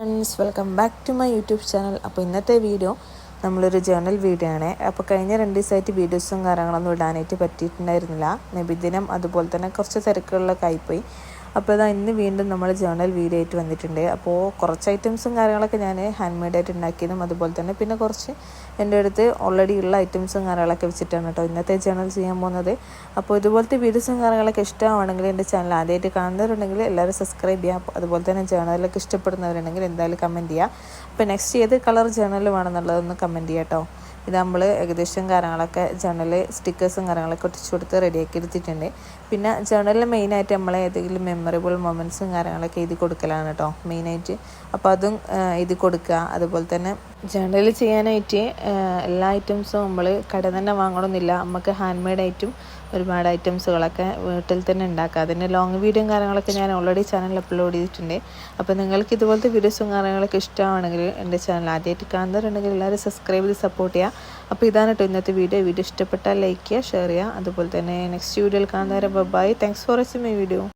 Friends, welcome back to my YouTube channel. അപ്പോൾ ഇന്നത്തെ video നമ്മളൊരു ജേർണൽ വീഡിയോ ആണ്. അപ്പോൾ കഴിഞ്ഞ 2 ദിവസമായിട്ട് വീഡിയോസും കാര്യങ്ങളൊന്നും ഇടാനായിട്ട് പറ്റിയിട്ടുണ്ടായിരുന്നില്ല. നബിദിനം അതുപോലെ തന്നെ കുറച്ച് തിരക്കുകളിലൊക്കെ ആയിപ്പോയി. അപ്പോൾ ഇതാ ഇന്ന് വീണ്ടും നമ്മൾ ജേർണൽ വീഡിയോ ആയിട്ട് വന്നിട്ടുണ്ട്. അപ്പോൾ കുറച്ച് ഐറ്റംസും കാര്യങ്ങളൊക്കെ ഞാൻ ഹാൻഡ് മെയ്ഡായിട്ട് ഉണ്ടാക്കിയതും അതുപോലെ തന്നെ പിന്നെ കുറച്ച് എൻ്റെ അടുത്ത് ഓൾറെഡി ഉള്ള ഐറ്റംസും കാര്യങ്ങളൊക്കെ വെച്ചിട്ടാണ് കേട്ടോ ഇന്നത്തെ ജേർണൽ ചെയ്യാൻ പോകുന്നത്. അപ്പോൾ ഇതുപോലത്തെ വീഡിയോസും കാര്യങ്ങളൊക്കെ ഇഷ്ടമാണെങ്കിൽ എൻ്റെ ചാനൽ ആദ്യമായിട്ട് കാണുന്നവരുണ്ടെങ്കിൽ എല്ലാവരും സബ്സ്ക്രൈബ് ചെയ്യുക. അതുപോലെ തന്നെ ജേർണലൊക്കെ ഇഷ്ടപ്പെടുന്നവരുണ്ടെങ്കിൽ എന്തായാലും കമൻറ്റ് ചെയ്യുക. അപ്പോൾ നെക്സ്റ്റ് ഏത് കളർ ജേർണൽ വേണമെന്നുള്ളതൊന്ന് കമൻറ്റ് ചെയ്യാം കേട്ടോ. ഇത് നമ്മൾ ഏകദേശം കാര്യങ്ങളൊക്കെ ജേർണൽ സ്റ്റിക്കേഴ്സും കാര്യങ്ങളൊക്കെ ഒട്ടിച്ച് കൊടുത്ത് റെഡിയാക്കി എടുത്തിട്ടുണ്ട്. പിന്നെ ജേർണലിൽ മെയിനായിട്ട് നമ്മൾ ഏതെങ്കിലും മെമ്മറബിൾ മൊമെൻറ്റ്സും കാര്യങ്ങളൊക്കെ എഴുതി കൊടുക്കലാണ് കേട്ടോ മെയിനായിട്ട്. അപ്പോൾ അതും എഴുതി കൊടുക്കുക. അതുപോലെ തന്നെ ജേർണൽ ചെയ്യാനായിട്ട് എല്ലാ ഐറ്റംസും നമ്മൾ കടയിൽ തന്നെ വാങ്ങണമെന്നില്ല. നമുക്ക് ഹാൻഡ് മെയ്ഡായിട്ടും ഒരുപാട് ഐറ്റംസുകളൊക്കെ വീട്ടിൽ തന്നെ ഉണ്ടാക്കുക. അതിൻ്റെ ലോങ് വീഡിയോയും കാര്യങ്ങളൊക്കെ ഞാൻ ഓൾറെഡി ചാനലിൽ അപ്ലോഡ് ചെയ്തിട്ടുണ്ട്. അപ്പോൾ നിങ്ങൾക്ക് ഇതുപോലത്തെ വീഡിയോസും കാര്യങ്ങളൊക്കെ ഇഷ്ടമാണെങ്കിൽ എൻ്റെ ചാനൽ ആദ്യമായിട്ട് കാണുന്നവരുണ്ടെങ്കിൽ എല്ലാവരും സബ്സ്ക്രൈബ് ചെയ്ത് സപ്പോർട്ട് ചെയ്യുക. അപ്പോൾ ഇതാണ് കേട്ടോ ഇന്നത്തെ വീഡിയോ ഇഷ്ടപ്പെട്ടാൽ ലൈക്ക് ചെയ്യുക, ഷെയർ ചെയ്യുക. അതുപോലെ തന്നെ നെക്സ്റ്റ് വീഡിയോയിൽ കാണുന്നവരെ bye. Thanks for watching my video.